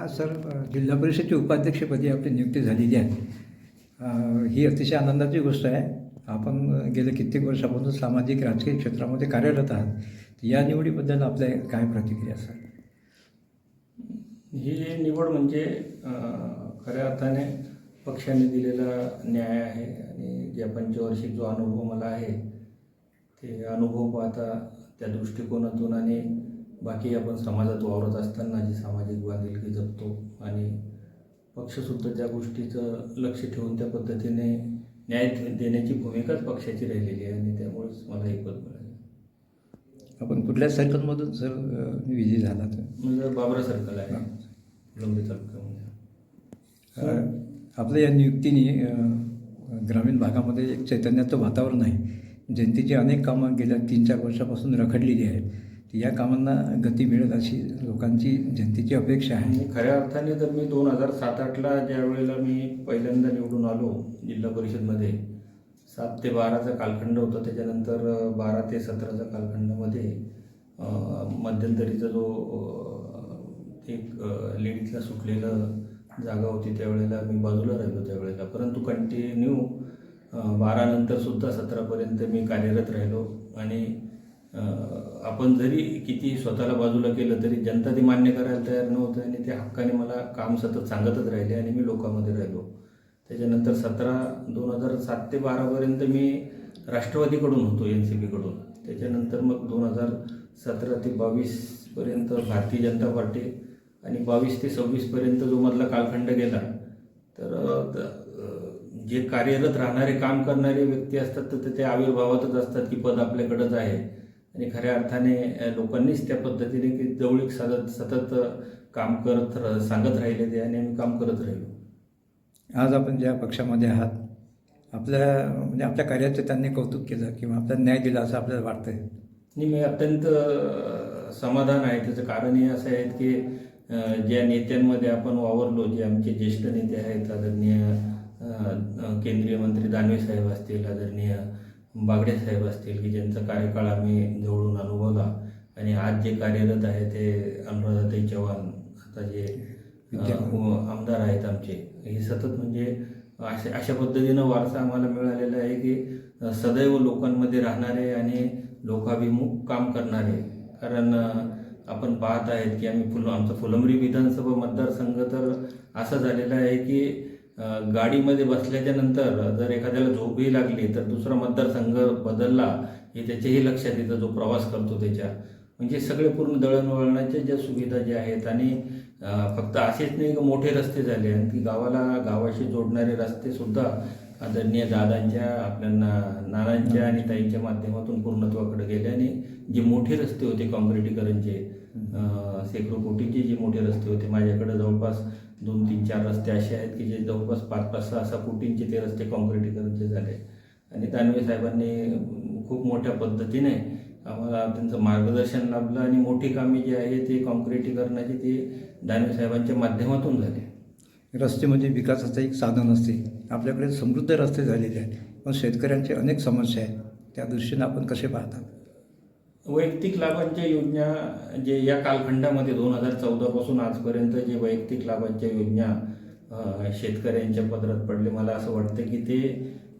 Sir, जिल्हा परिषदेची उपाध्यक्षपदी आपली नियुक्ती झालेली आहे. ही अतिशय आनंदाची गोष्ट आहे. आपण गेल्या कित्येक वर्षापासून सामाजिक राजकीय क्षेत्रामध्ये कार्यरत आहात. या निवडीबद्दल आपल्या काय प्रतिक्रिया सर? ही निवड म्हणजे खऱ्या अर्थाने पक्षाने दिलेला न्याय आहे आणि ज्या पंचवार्षिक जो अनुभव मला आहे ते अनुभव पाहता त्या दृष्टिकोनातून आणि बाकी आपण समाजात वावरत असताना जी सामाजिक बांधिलकी जपतो आणि पक्षसुद्धा त्या गोष्टीचं लक्ष ठेवून त्या पद्धतीने न्याय देण्याची भूमिकाच पक्षाची राहिलेली आहे आणि त्यामुळेच मला हे पद मिळालं. आपण कुठल्या सर्कलमधून सर विजयी झाला तर? म्हणजे बाबरा सर्कल आहे, फुलंब्री तालुक्यामध्ये. आपल्या या नियुक्तीने ग्रामीण भागामध्ये एक चैतन्याचं वातावरण आहे. जनतेची अनेक कामं गेल्या 3-4 वर्षापासून रखडलेली आहेत. या कामांना गती मिळेल अशी लोकांची जनतेची अपेक्षा आहे. खऱ्या अर्थाने जर मी 2007-08ला ज्या वेळेला मी पहिल्यांदा निवडून आलो जिल्हा परिषदमध्ये, 7 ते 12चा कालखंड होता. त्याच्यानंतर 12 ते 17च्या कालखंडामध्ये मध्यंतरीचा जो एक लेडीजला सुटलेलं जागा होती त्यावेळेला मी बाजूला राहिलो त्यावेळेला. परंतु कंटिन्यू 12 नंतरसुद्धा 17पर्यंत मी कार्यरत राहिलो आणि आपण जरी किती स्वतःला बाजूला केलं तरी जनता ती मान्य करायला तयार नव्हतं आणि त्या हक्काने मला काम सतत सांगतच राहिले आणि मी लोकांमध्ये राहिलो. त्याच्यानंतर 2007 ते 12पर्यंत मी राष्ट्रवादीकडून होतो, NCPकडून. त्याच्यानंतर मग 2017 ते 22पर्यंत भारतीय जनता पार्टी आणि 22 ते 26पर्यंत जो मधला कालखंड गेला तर जे कार्यरत राहणारे काम करणारे व्यक्ती असतात तर ते आविर्भावातच असतात की पद आपल्याकडंच आहे आणि खऱ्या अर्थाने लोकांनीच त्या पद्धतीने की जवळीक साधत सतत काम करत सांगत राहिले ते आणि आम्ही काम करत राहिलो. आज आपण ज्या पक्षामध्ये आहात, आपल्या कार्याचं त्यांनी कौतुक केलं किंवा आपल्याला न्याय दिला असं आपल्याला वाटतं आहे? मी अत्यंत समाधान आहे. त्याचं कारण हे असं आहे की ज्या नेत्यांमध्ये आपण वावरलो, जे आमचे ज्येष्ठ नेते आहेत, आदरणीय केंद्रीय मंत्री दानवे साहेब असतील, आदरणीय बागडे साहेब असतील, की ज्यांचा कार्यकाळ आम्ही जवळून अनुभवला आणि आज जे कार्यरत आहे ते अनुराधाताई चव्हाण, आता जे आमदार आहेत आमचे, हे सतत म्हणजे अशा पद्धतीनं वारसा आम्हाला मिळालेला आहे की सदैव लोकांमध्ये राहणारे आणि लोकाभिमुख काम करणारे. कारण आपण पाहत आहेत की आमचा फुलंब्री विधानसभा मतदारसंघ तर असा झालेला आहे की गाडीमध्ये बसल्याच्या नंतर जर एखाद्याला झोपही लागली तर दुसरा मतदारसंघ बदलला हे त्याच्याही लक्षात येतं, जो प्रवास करतो त्याच्या. म्हणजे सगळे पूर्ण दळणवळणाच्या ज्या सुविधा ज्या आहेत आणि फक्त असेच नाही की मोठे रस्ते झाले आणि ती गावाशी जोडणारे रस्तेसुद्धा आदरणीय दादांच्या, आपल्या नानांच्या आणि ताईंच्या माध्यमातून पूर्णत्वाकडे गेले आणि जे मोठे रस्ते होते काँक्रिटीकरणचे, शेकडो कोटीचे जे मोठे रस्ते होते, माझ्याकडे जवळपास 2, 3, 4 रस्ते असे आहेत की जे जवळपास 5, 6 कोटींचे ते रस्ते काँक्रिटीकरणचे झाले आणि दानवे साहेबांनी खूप मोठ्या पद्धतीने आम्हाला त्यांचं मार्गदर्शन लाभलं आणि मोठी कामे जी आहे ते काँक्रिटीकरणाची ती दानवे साहेबांच्या माध्यमातून झाले. रस्ते म्हणजे विकासाचं एक साधन असते. आपल्याकडे समृद्ध रस्ते झालेले आहेत, पण शेतकऱ्यांचे अनेक समस्या आहेत. त्या दृष्टीनं आपण कसे पाहतात? वैयक्तिक लाभांच्या योजना जे या कालखंडामध्ये 2014 पासून आजपर्यंत जे वैयक्तिक लाभांच्या योजना शेतकऱ्यांच्या पदरात पडले, मला असं वाटतं की ते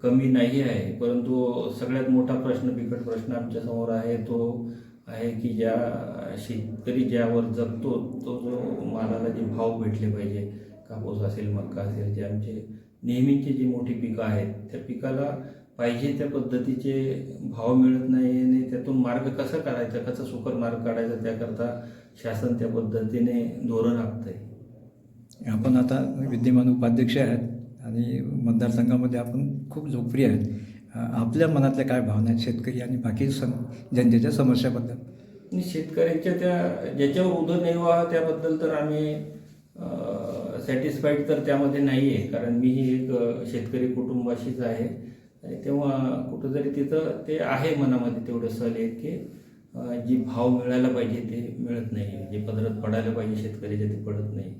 कमी नाही आहे. परंतु सगळ्यात मोठा बिकट प्रश्न आमच्यासमोर आहे तो आहे की ज्या शेतकरी ज्यावर जगतो तो जो मालाला जे भाव भेटले पाहिजे, कापूस असेल, मका असेल, जे आमचे नेहमीची जी मोठी पिकं आहेत त्या पिकाला पाहिजे त्या पद्धतीचे भाव मिळत नाही आणि त्यातून मार्ग कसा काढायचा, कसा सुकर मार्ग काढायचा, त्याकरता शासन त्या पद्धतीने धोरण आखत आहे. आपण आता विद्यमान उपाध्यक्ष आहेत आणि मतदारसंघामध्ये आपण खूप लोकप्रिय आहेत. आपल्या मनातल्या काय भावना आहेत शेतकरी आणि बाकी जनतेच्या समस्याबद्दल? शेतकऱ्यांच्या त्या ज्याच्यावर उदरनिर्वाह त्याबद्दल तर आम्ही सॅटिस्फाईड तर त्यामध्ये नाही आहे, कारण मीही एक शेतकरी कुटुंबाशीच आहे आणि तेव्हा कुठंतरी तिथं ते आहे मनामध्ये तेवढं सल आहे की जी भाव मिळायला पाहिजे ते मिळत नाही, जे पदरात पडायला पाहिजे शेतकऱ्याचे ते पडत नाही.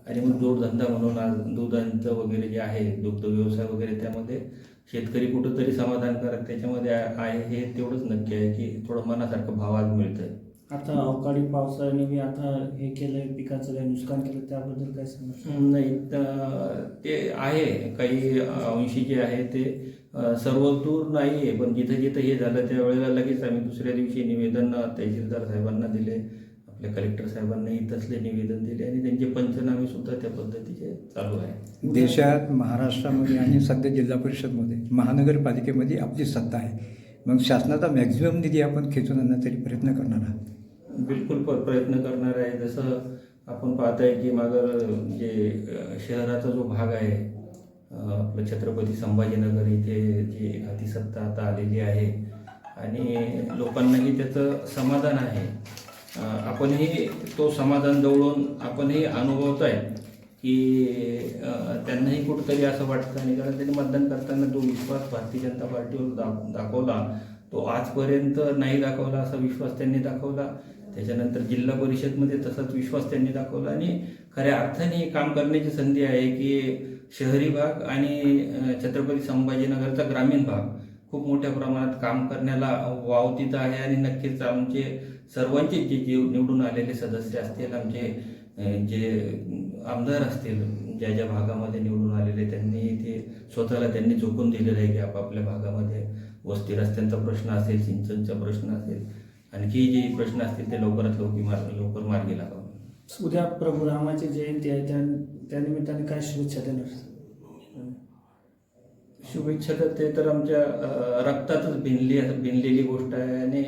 आणि मग जोडधंदा म्हणून आज दुधांचं वगैरे जे आहे, दुग्ध व्यवसाय वगैरे, त्यामध्ये शेतकरी कुठंतरी समाधानकारक त्याच्यामध्ये आहे हे तेवढंच नक्की आहे की थोडं मनासारखं भाव आज मिळतं आहे. आता अवकाळी पावसाने बी आता हे केलंय, पिकाचं काही नुकसान केलं, त्याबद्दल काय सांगा? नाही ते आहे काही अंशी जे आहे ते सर्व दूर नाही आहे, पण जिथं जिथं हे झालं त्यावेळेला लगेच आम्ही दुसऱ्या दिवशी निवेदन तहसीलदार साहेबांना दिले, आपल्या कलेक्टर साहेबांनाही तसले निवेदन दिले आणि त्यांचे पंचनामे सुद्धा त्या पद्धतीचे चालू आहे. देशात, महाराष्ट्रामध्ये आणि सध्या जिल्हा परिषदमध्ये, महानगरपालिकेमध्ये आपली सत्ता आहे. मग शासनाचा मॅक्झिमम निधी आपण खेचून आणण्यासाठी प्रयत्न करणार आहात. बिलकुल प्रयत्न करणार आहे. जसं आपण पाहताय की मागं जे शहराचा जो भाग आहे आपलं छत्रपती संभाजीनगर, इथे जी हाती सत्ता आता आलेली आहे आणि लोकांनाही त्याचं समाधान आहे. आपणही तो समाधान जवळून आपणही अनुभवत आहे की त्यांनाही कुठंतरी असं वाटतं आणि कारण त्यांनी मतदान करताना जो विश्वास भारतीय जनता पार्टीवर दाखवला तो आजपर्यंत नाही दाखवला, असा विश्वास त्यांनी दाखवला. त्याच्यानंतर जिल्हा परिषदमध्ये तसाच विश्वास त्यांनी दाखवला आणि खऱ्या अर्थाने काम करण्याची संधी आहे की शहरी भाग आणि छत्रपती संभाजीनगरचा ग्रामीण भाग खूप मोठ्या प्रमाणात काम करण्याला वाव तिथं आहे आणि नक्कीच आमचे सर्वांचे जे निवडून आलेले सदस्य असतील, आमचे जे आमदार असतील, ज्या ज्या भागामध्ये निवडून आलेले त्यांनी ते स्वतःला त्यांनी झोकून दिलेलं आहे की आपापल्या भागामध्ये वस्ती रस्त्यांचा प्रश्न असेल, सिंचनचा प्रश्न असेल, आणखी जे प्रश्न असतील ते लवकरात लवकर मार्गी लागावे. उद्या प्रभू रामाची जयंती आहे, त्या निमित्ताने काय शुभेच्छा देणार? शुभेच्छा तर आमच्या रक्तातच भिनलेली गोष्ट आहे आणि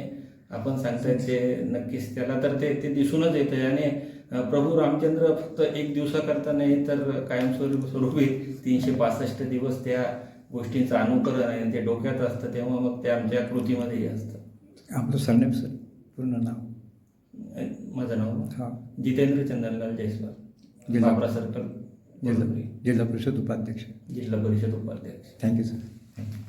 आपण सांगताय ते नक्कीच त्याला तर ते दिसूनच येत आहे. आणि प्रभू रामचंद्र फक्त एक दिवसाकरता नाही तर कायमस्वरूपी 365 दिवस त्या गोष्टींचं अनुकरण आहे, ते डोक्यात असतं, तेव्हा मग ते आमच्या कृतीमध्येही असतं. आपलं सरनेम सर, पूर्ण नाव? माझं नाव हां. जितेंद्र चंदनलाल जयस्वाल, जिल्हा बाबरा सर्कल, जिल्हा परिषद उपाध्यक्ष. जिल्हा परिषद उपाध्यक्ष. Thank you sir. थँक्यू.